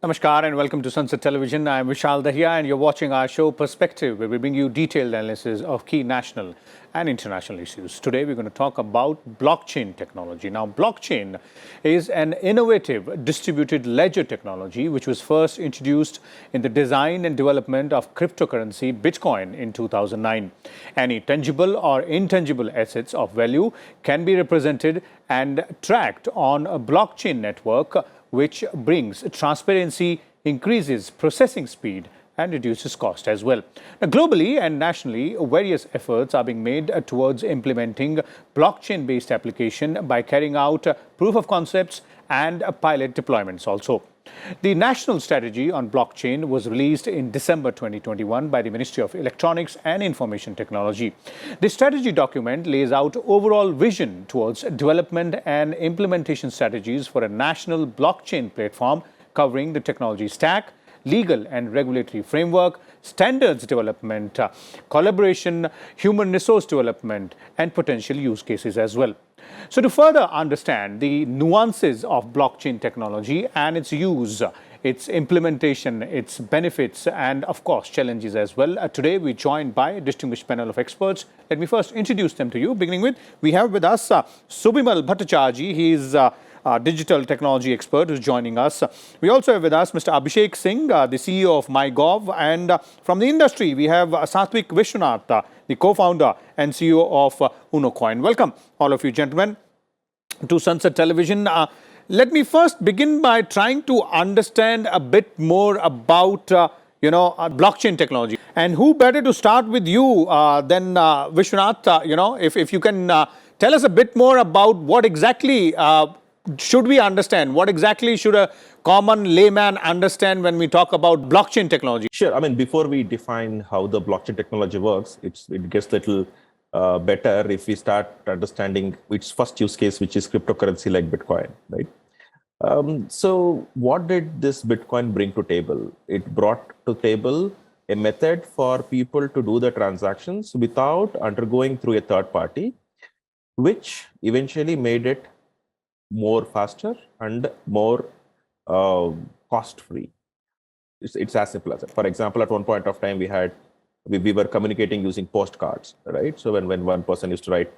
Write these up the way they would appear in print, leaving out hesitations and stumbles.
Namaskar and welcome to Sunset Television. I am Vishal Dahiya and you're watching our show Perspective, where we bring you detailed analysis of key national and international issues. Today we're going to talk about blockchain technology. Now, blockchain is an innovative distributed ledger technology which was first introduced in the design and development of cryptocurrency Bitcoin in 2009. Any tangible or intangible assets of value can be represented and tracked on a blockchain network, which brings transparency, increases processing speed, and reduces cost as well. Now, globally and nationally, various efforts are being made towards implementing blockchain-based application by carrying out proof of concepts and pilot deployments also. The national strategy on blockchain was released in December 2021 by the Ministry of Electronics and Information Technology. The strategy document lays out overall vision towards development and implementation strategies for a national blockchain platform covering the technology stack, legal and regulatory framework, standards development, collaboration, human resource development, and potential use cases as well. So to further understand the nuances of blockchain technology and its use, its implementation, its benefits, and of course challenges as well, today we're joined by a distinguished panel of experts. Let me first introduce them to you. Beginning with, we have with us Subimal Bhattacharjee. He is digital technology expert who's joining us. We also have with us Mr. Abhishek Singh, the CEO of MyGov, and from the industry we have Sathwik Vishwanath, the co-founder and CEO of UnoCoin. Welcome all of you gentlemen to Sunset Television. Let me first begin by trying to understand a bit more about blockchain technology. And who better to start with you than Vishwanath, if you can tell us a bit more about what exactly should we understand? What exactly should a common layman understand when we talk about blockchain technology? Sure. I mean, before we define how the blockchain technology works, it gets a little better if we start understanding its first use case, which is cryptocurrency like Bitcoin, right? So what did this Bitcoin bring to table? It brought to table a method for people to do the transactions without undergoing through a third party, which eventually made it more faster and more cost-free. It's as simple as that. For example, at one point of time, we were communicating using postcards, right? So when one person used to write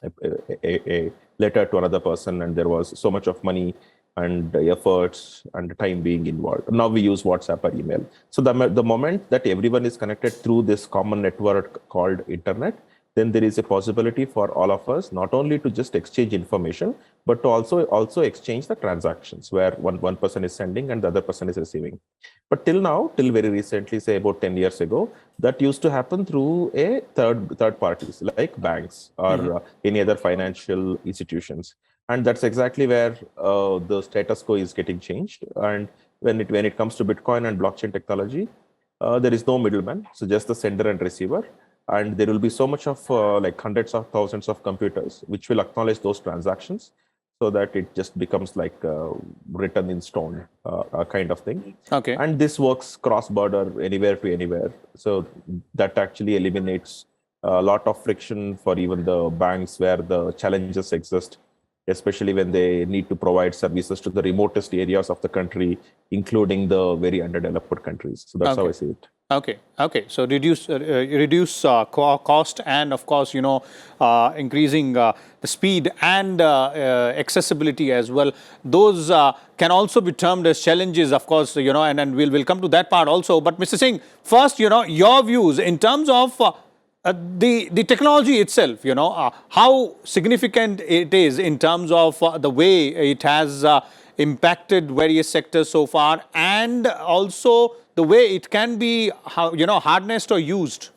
a letter to another person, and there was so much of money and efforts and time being involved. Now we use WhatsApp or email. So the moment that everyone is connected through this common network called internet, then there is a possibility for all of us not only to just exchange information, but to also exchange the transactions where one person is sending and the other person is receiving. But till very recently, say about 10 years ago, that used to happen through a third parties like banks or any other financial institutions. And that's exactly where the status quo is getting changed. And when it comes to Bitcoin and blockchain technology, there is no middleman. So just the sender and receiver. And there will be so much of like hundreds of thousands of computers which will acknowledge those transactions, so that it just becomes like written in stone kind of thing. Okay. And this works cross-border, anywhere to anywhere. So that actually eliminates a lot of friction for even the banks where the challenges exist, especially when they need to provide services to the remotest areas of the country, including the very underdeveloped countries. So that's how I see it. Okay. So reduce cost and of course, increasing the speed and accessibility as well. Those can also be termed as challenges, of course, and we'll come to that part also. But Mr. Singh, first, your views in terms of the technology itself, how significant it is in terms of the way it has impacted various sectors so far, and also the way it can be, harnessed or used.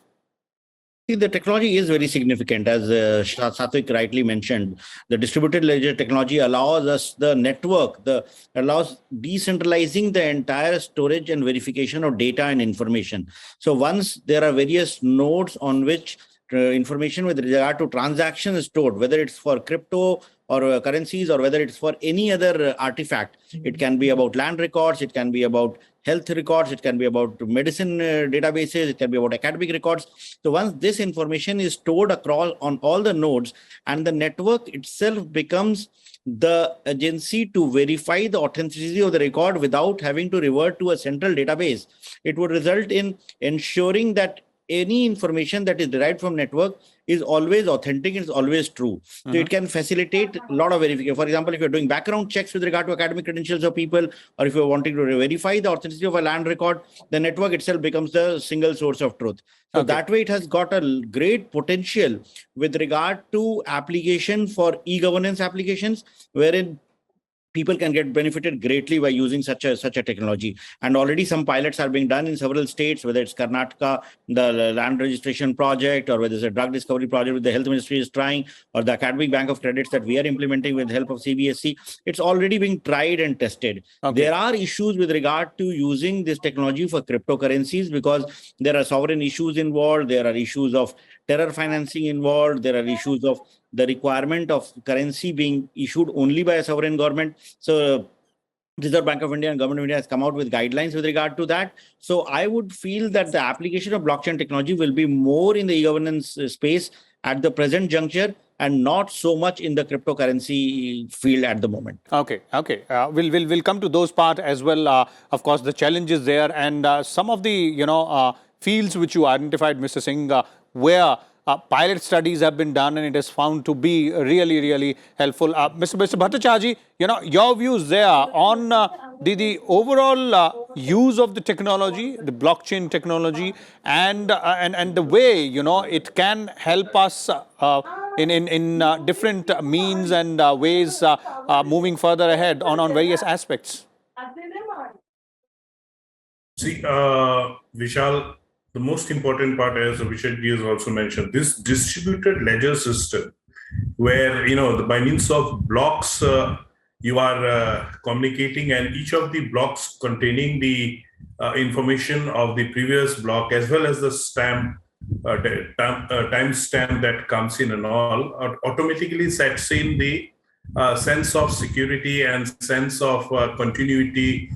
See, the technology is very significant. As Sathwik rightly mentioned, the distributed ledger technology allows us the network, allows decentralizing the entire storage and verification of data and information. So once there are various nodes on which information with regard to transaction is stored, whether it's for crypto or currencies, or whether it's for any other artifact. It can be about land records, it can be about health records, it can be about medicine databases, it can be about academic records. So once this information is stored across on all the nodes, and the network itself becomes the agency to verify the authenticity of the record without having to revert to a central database. It would result in ensuring that any information that is derived from network is always authentic, is always true. So it can facilitate a lot of verification. For example, if you're doing background checks with regard to academic credentials of people, or if you're wanting to verify the authenticity of a land record, the network itself becomes the single source of truth. So that way it has got a great potential with regard to application for e-governance applications, wherein people can get benefited greatly by using such a technology. And already some pilots are being done in several states, whether it's Karnataka, the land registration project, or whether it's a drug discovery project with the health ministry is trying, or the academic bank of credits that we are implementing with the help of CBSE. It's already being tried and tested. There are issues with regard to using this technology for cryptocurrencies, because there are sovereign issues involved. There are issues of terror financing involved. There are issues of the requirement of currency being issued only by a sovereign government. So Reserve Bank of India and Government of India has come out with guidelines with regard to that. So I would feel that the application of blockchain technology will be more in the e-governance space at the present juncture, and not so much in the cryptocurrency field at the moment. Okay. We'll come to those part as well. Of course, the challenges there, and some of the fields which you identified, Mr. Singh, where pilot studies have been done, and it is found to be really helpful. Mr. Bhattacharjee, your views there on the overall use of the technology, the blockchain technology, and the way it can help us in different means and ways moving further ahead on various aspects. See, Vishal, the most important part, as Abhishek has also mentioned, this distributed ledger system, where by means of blocks you are communicating, and each of the blocks containing the information of the previous block, as well as the stamp time stamp that comes in and all, automatically sets in the sense of security and sense of continuity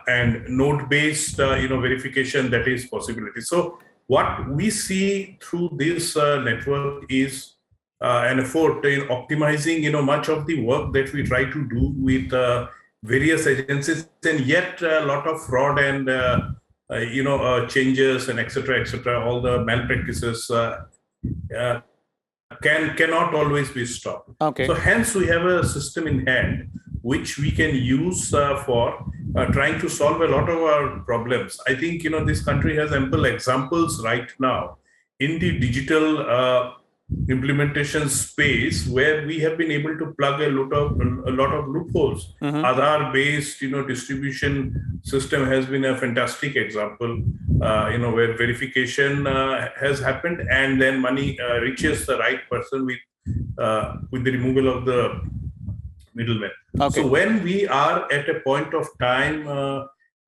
and node-based verification that is possibility. So what we see through this network is an effort in optimizing much of the work that we try to do with various agencies, and yet a lot of fraud and changes and etc., all the malpractices cannot always be stopped. Okay. So hence we have a system in hand which we can use for trying to solve a lot of our problems. I think this country has ample examples right now in the digital implementation space where we have been able to plug a lot of loopholes. Aadhaar based distribution system has been a fantastic example, where verification has happened, and then money reaches the right person with the removal of the middleman. Okay. So when we are at a point of time,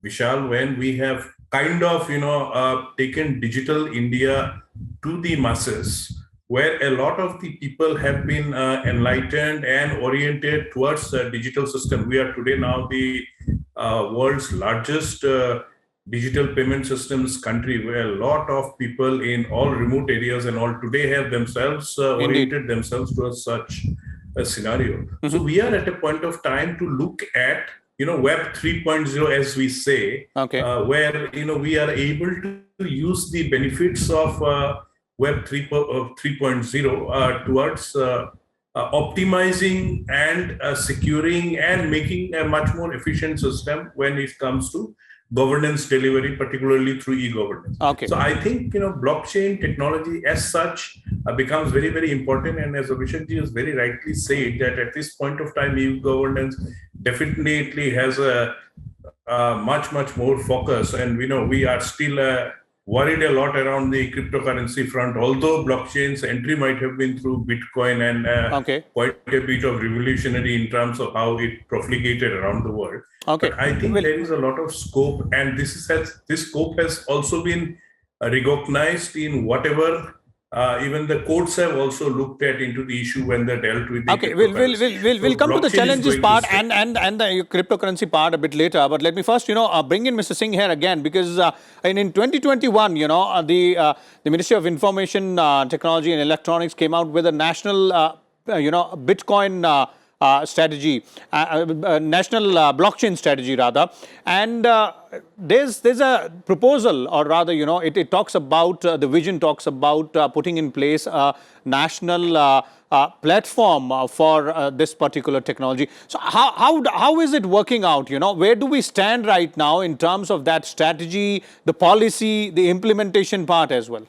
Vishal, when we have kind of taken digital India to the masses, where a lot of the people have been enlightened and oriented towards the digital system. We are today now the world's largest digital payment systems country, where a lot of people in all remote areas and all today have themselves oriented themselves towards such a scenario. So we are at a point of time to look at Web 3.0, as we say, where we are able to use the benefits of Web 3.0 towards optimizing and securing and making a much more efficient system when it comes to governance delivery, particularly through e-governance. Okay. So I think blockchain technology as such becomes very important. And as Abhishek ji has very rightly said, that at this point of time, e-governance definitely has a much more focus. And we are still worried a lot around the cryptocurrency front, although blockchain's entry might have been through Bitcoin and quite a bit of revolutionary in terms of how it profligated around the world. Okay. But I think there is a lot of scope, and this scope has also been recognized in whatever even the courts have also looked at into the issue when they dealt with the we'll come to the challenges part and the cryptocurrency part a bit later. But let me first, bring in Mr. Singh here again, because in 2021, the Ministry of Information Technology and Electronics came out with a national, Bitcoin strategy, national blockchain strategy rather, and there's a proposal, or rather, it talks about the vision talks about putting in place a national platform for this particular technology. So how is it working out? Where do we stand right now in terms of that strategy, the policy, the implementation part as well?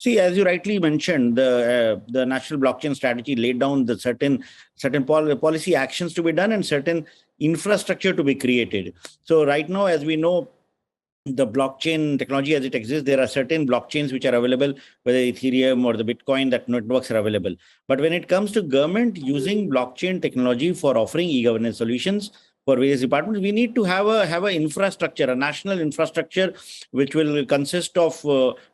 See, as you rightly mentioned, the national blockchain strategy laid down the certain policy actions to be done and certain infrastructure to be created. So right now, as we know, the blockchain technology as it exists, there are certain blockchains which are available, whether Ethereum or the Bitcoin, that networks are available. But when it comes to government using blockchain technology for offering e-governance solutions for various departments, we need to have a infrastructure, a national infrastructure, which will consist of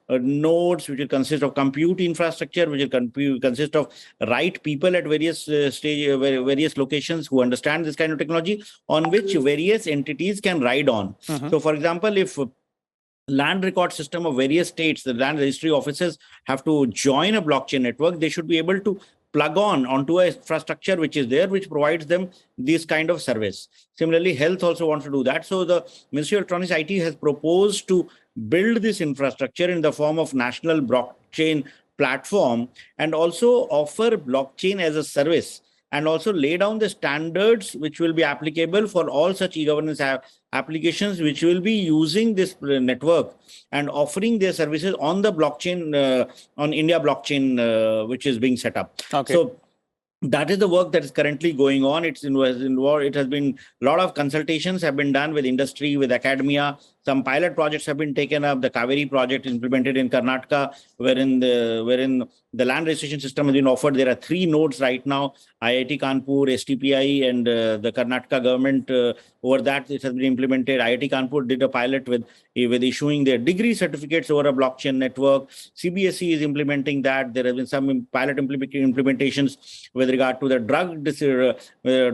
nodes, which will consist of compute infrastructure, which will consist of right people at various various locations who understand this kind of technology, on which various entities can ride on. So, for example, if land record system of various states, the land registry offices have to join a blockchain network, they should be able to plug onto a infrastructure which is there, which provides them this kind of service. Similarly, health also wants to do that. So the Ministry of Electronics IT has proposed to build this infrastructure in the form of national blockchain platform, and also offer blockchain as a service, and also lay down the standards which will be applicable for all such e-governance applications which will be using this network and offering their services on the blockchain, on India blockchain, which is being set up. Okay. So that is the work that is currently going on. It has been a lot of consultations have been done with industry, with academia. Some pilot projects have been taken up. The Kaveri project is implemented in Karnataka, wherein the land registration system has been offered. There are 3 nodes right now: IIT Kanpur, STPI, and the Karnataka government. Over that, it has been implemented. IIT Kanpur did a pilot with issuing their degree certificates over a blockchain network. CBSE is implementing that. There have been some pilot implementations with regard to the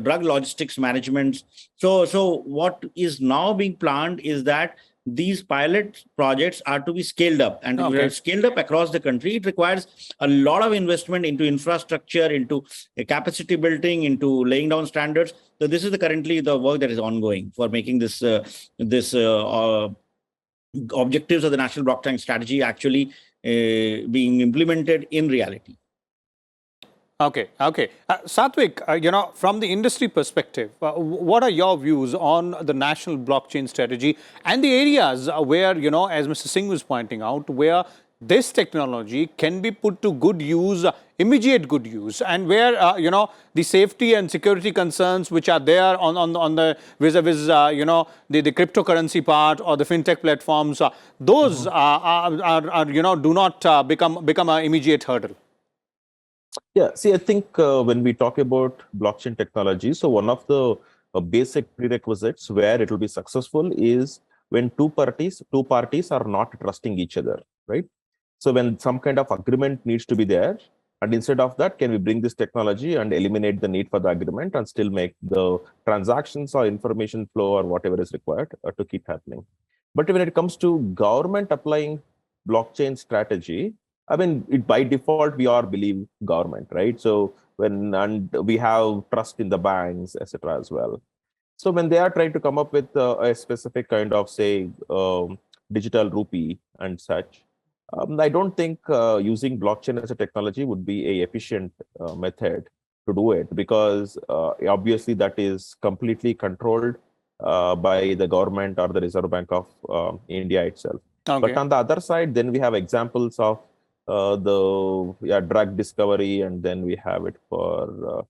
drug logistics management. So what is now being planned is that these pilot projects are to be scaled up, and scaled up across the country. It requires a lot of investment into infrastructure, into capacity building, into laying down standards. So this is currently the work that is ongoing for making this objectives of the national blockchain strategy actually being implemented in reality. Okay. Satwik, from the industry perspective, what are your views on the national blockchain strategy and the areas where, as Mr. Singh was pointing out, where this technology can be put to good use, immediate good use, and where, the safety and security concerns which are there on the vis-a-vis, the cryptocurrency part or the fintech platforms, those do not become an immediate hurdle? Yeah, see, I think when we talk about blockchain technology, so one of the basic prerequisites where it will be successful is when two parties are not trusting each other, right? So when some kind of agreement needs to be there, and instead of that, can we bring this technology and eliminate the need for the agreement and still make the transactions or information flow or whatever is required to keep happening? But when it comes to government applying blockchain strategy, I mean, by default, we all believe government, right? So and we have trust in the banks, etc. as well. So when they are trying to come up with a specific kind of, say, digital rupee and such, I don't think using blockchain as a technology would be a efficient method to do it, because obviously that is completely controlled by the government or the Reserve Bank of India itself. Okay. But on the other side, then we have examples of drug discovery, and then we have it for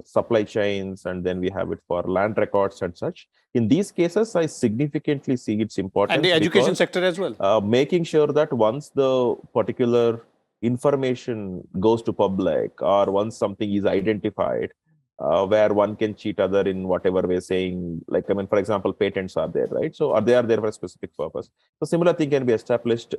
supply chains, and then we have it for land records and such. In these cases, I significantly see its importance. And the education sector as well. Making sure that once the particular information goes to public, or once something is identified, where one can cheat other in whatever way, saying, like, I mean, for example, patents are there, right? So they are there for a specific purpose. So similar thing can be established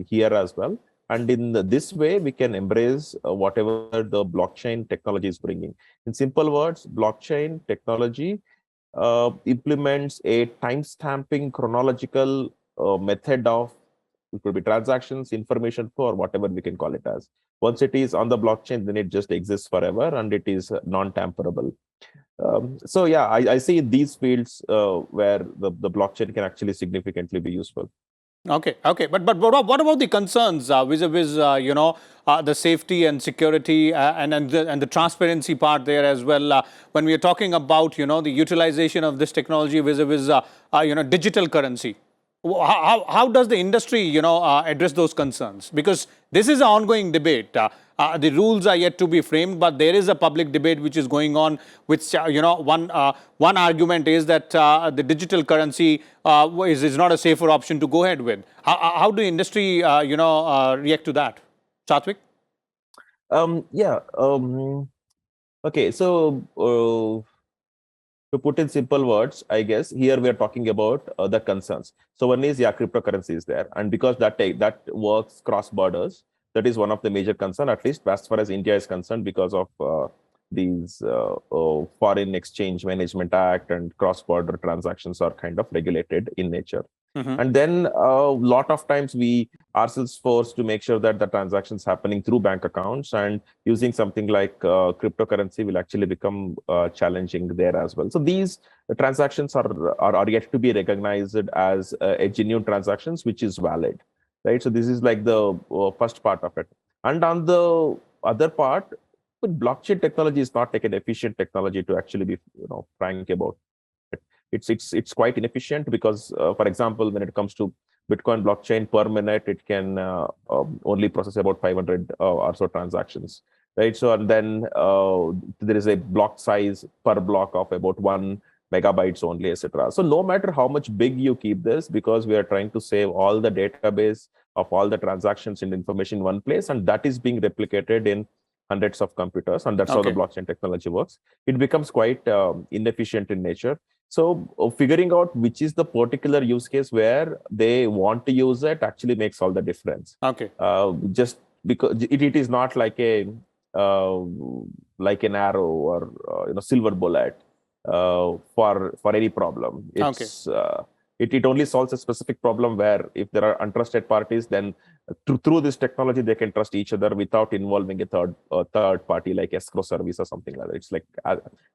here as well. And in this way, we can embrace whatever the blockchain technology is bringing. In simple words, blockchain technology implements a time-stamping chronological method of It could be transactions, information flow, or whatever we can call it as. Once it is on the blockchain, then it just exists forever and it is non-tamperable. So yeah, I see these fields where the blockchain can actually significantly be useful. Okay, okay, but what about the concerns vis-a-vis the safety and security and the transparency part there as well when we are talking about the utilization of this technology vis-a-vis digital currency? How does the industry address those concerns? Because this is an ongoing debate. The rules are yet to be framed, but there is a public debate which is going on. Which one argument is that the digital currency is not a safer option to go ahead with. How do industry react to that, Satvik? Yeah. Okay. So to put in simple words, I guess here we are talking about the concerns. So one is, cryptocurrency is there, and because that works cross borders, that is one of the major concern, at least as far as India is concerned, because of these Foreign Exchange Management Act and cross-border transactions are kind of regulated in nature. Mm-hmm. And then a lot of times we ourselves forced to make sure that the transactions happening through bank accounts, and using something like cryptocurrency will actually become challenging there as well. So these transactions are yet to be recognized as a genuine transactions, which is valid, right? So this is like the first part of it. And on the other part, blockchain technology is not like an efficient technology to actually be frank about. It's quite inefficient because, for example, when it comes to Bitcoin blockchain, per minute it can only process about 500 or so transactions, right? So and then there is a block size per block of about 1 megabytes only, etc. So no matter how much big you keep this, because we are trying to save all the database of all the transactions and information in one place, and that is being replicated in hundreds of computers, and that's how the blockchain technology works. It becomes quite inefficient in nature. So figuring out which is the particular use case where they want to use it actually makes all the difference. Okay. Just because it is not like an arrow or silver bullet for any problem. It's it only solves a specific problem where if there are untrusted parties, then through this technology they can trust each other without involving a third party like escrow service or something like that. It's like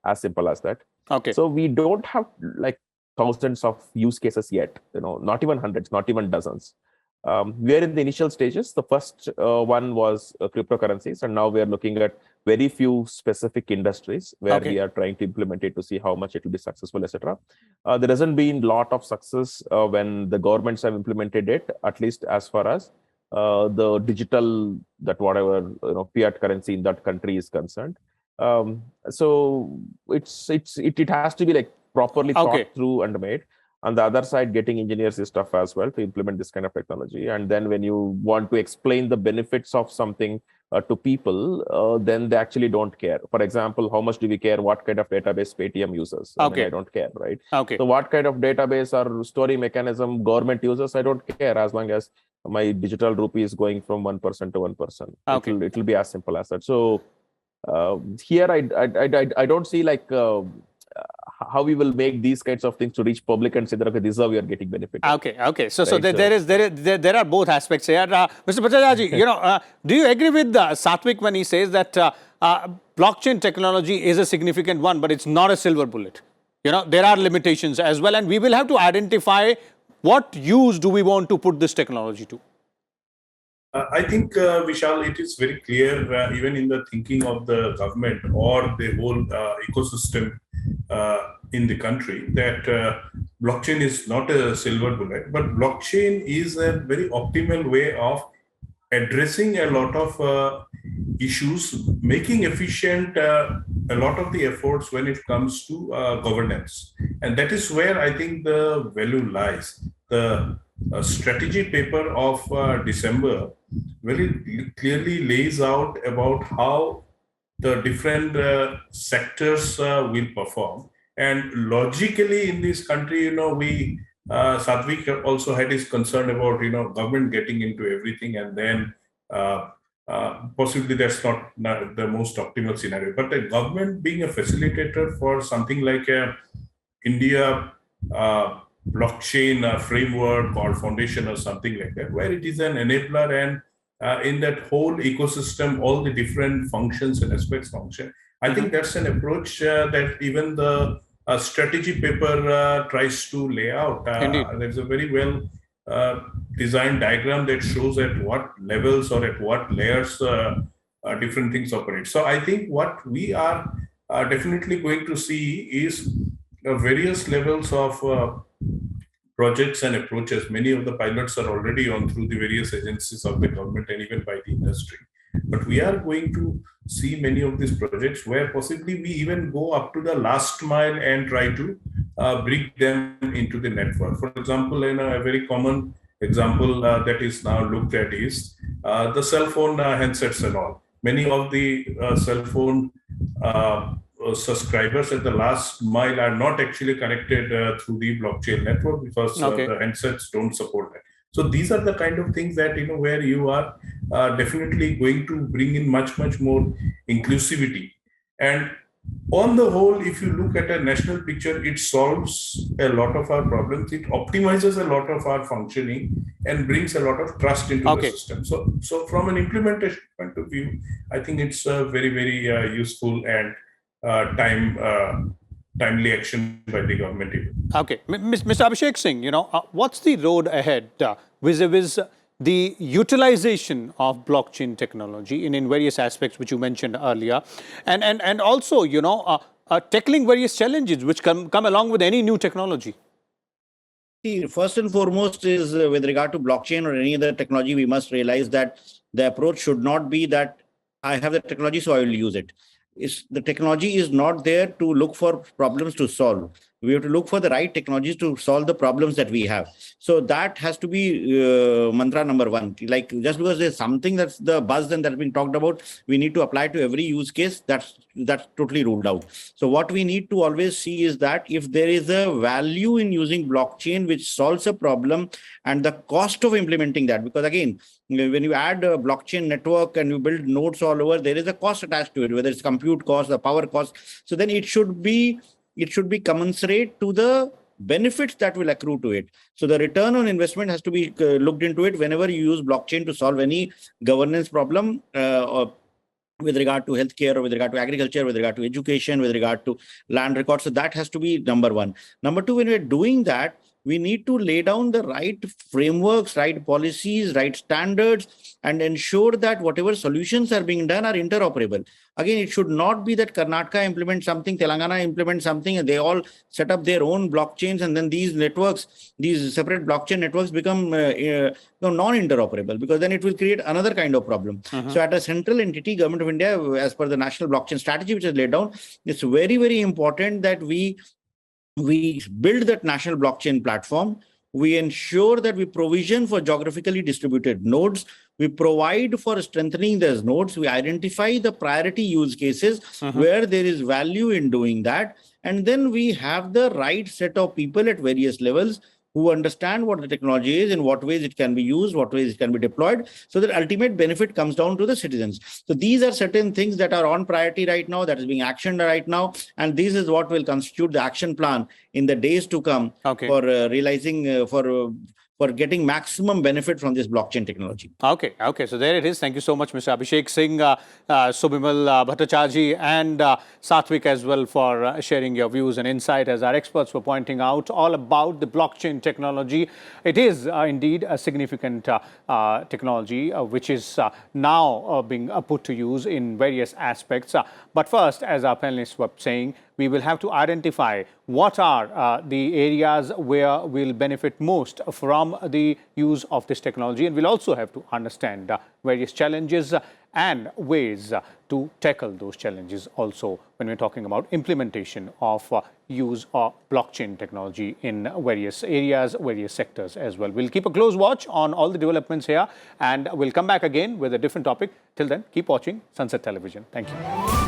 as simple as that. Okay. So we don't have like thousands of use cases yet, not even hundreds, not even dozens. We are in the initial stages. The first one was cryptocurrencies, and now we are looking at very few specific industries where we are trying to implement it to see how much it will be successful, etc. There hasn't been a lot of success when the governments have implemented it, at least as far as the digital, that whatever fiat currency in that country is concerned. So it has to be like properly thought through and made. On the other side, getting engineers is tough as well to implement this kind of technology. And then when you want to explain the benefits of something to people, then they actually don't care. For example, how much do we care what kind of database Paytm uses? I don't care, right? So what kind of database or storing mechanism government uses, I don't care, as long as my digital rupee is going from one person to one person. It will be as simple as that. So here I don't see like how we will make these kinds of things to reach public and say that, okay, this is how we are getting benefit. Okay. So there are both aspects here. Mr. Bhattacharya, do you agree with Satvik when he says that blockchain technology is a significant one, but it's not a silver bullet? There are limitations as well, and we will have to identify what use do we want to put this technology to. I think, Vishal, it is very clear, even in the thinking of the government or the whole ecosystem in the country, that blockchain is not a silver bullet, but blockchain is a very optimal way of addressing a lot of issues, making efficient a lot of the efforts when it comes to governance. And that is where I think the value lies. The strategy paper of December very clearly lays out about how the different sectors will perform. And logically in this country, Satvik also had his concern about, government getting into everything, and then possibly that's not the most optimal scenario. But the government being a facilitator for something like India blockchain framework or foundation or something like that, where it is an enabler and in that whole ecosystem, all the different functions and aspects function. I think that's an approach that even the strategy paper tries to lay out. There's a very well designed diagram that shows at what levels or at what layers different things operate. So I think what we are definitely going to see is various levels of projects and approaches. Many of the pilots are already on through the various agencies of the government and even by the industry. But we are going to see many of these projects where possibly we even go up to the last mile and try to bring them into the network. For example, a very common example that is now looked at is the cell phone handsets and all. Many of the cell phone subscribers at the last mile are not actually connected through the blockchain network because the handsets don't support that. So these are the kind of things that, where you are definitely going to bring in much more inclusivity. And on the whole, if you look at a national picture, it solves a lot of our problems. It optimizes a lot of our functioning and brings a lot of trust into the system. So from an implementation point of view, I think it's very useful and timely action by the government. Okay, Mr. Abhishek Singh, what's the road ahead vis-a-vis the utilization of blockchain technology in various aspects which you mentioned earlier, and also tackling various challenges which come along with any new technology? See, first and foremost is with regard to blockchain or any other technology, we must realize that the approach should not be that I have the technology, so I will use it. The technology is not there to look for problems to solve. We have to look for the right technologies to solve the problems that we have. So that has to be mantra number one. Like, just because there's something that's the buzz and that's been talked about, we need to apply to every use case. That's totally ruled out. So what we need to always see is that if there is a value in using blockchain which solves a problem, and the cost of implementing that, because again, when you add a blockchain network and you build nodes all over, there is a cost attached to it, whether it's compute cost, the power cost. So then it should be commensurate to the benefits that will accrue to it. So the return on investment has to be looked into it whenever you use blockchain to solve any governance problem or with regard to healthcare, or with regard to agriculture, with regard to education, with regard to land records. So that has to be number one. Number two, when we're doing that, we need to lay down the right frameworks, right policies, right standards, and ensure that whatever solutions are being done are interoperable. Again, it should not be that Karnataka implements something, Telangana implements something, and they all set up their own blockchains, and then these networks, these separate blockchain networks become non-interoperable, because then it will create another kind of problem. So at a central entity, Government of India, as per the National Blockchain Strategy which is laid down, it's very important that we build that national blockchain platform. We ensure that we provision for geographically distributed nodes. We provide for strengthening those nodes. We identify the priority use cases where there is value in doing that. And then we have the right set of people at various levels who understand what the technology is, in what ways it can be used, what ways it can be deployed, so that ultimate benefit comes down to the citizens. So these are certain things that are on priority right now, that is being actioned right now, and this is what will constitute the action plan in the days to come for realizing, for getting maximum benefit from this blockchain technology. Okay. So there it is. Thank you so much, Mr. Abhishek Singh, Subimal Bhattacharjee, and Satvik as well for sharing your views and insight, as our experts were pointing out all about the blockchain technology. It is indeed a significant technology which is now being put to use in various aspects. But first, as our panelists were saying, we will have to identify what are the areas where we'll benefit most from the use of this technology. And we'll also have to understand various challenges and ways to tackle those challenges also when we're talking about implementation of use of blockchain technology in various areas, various sectors as well. We'll keep a close watch on all the developments here, and we'll come back again with a different topic. Till then, keep watching Sunset Television. Thank you.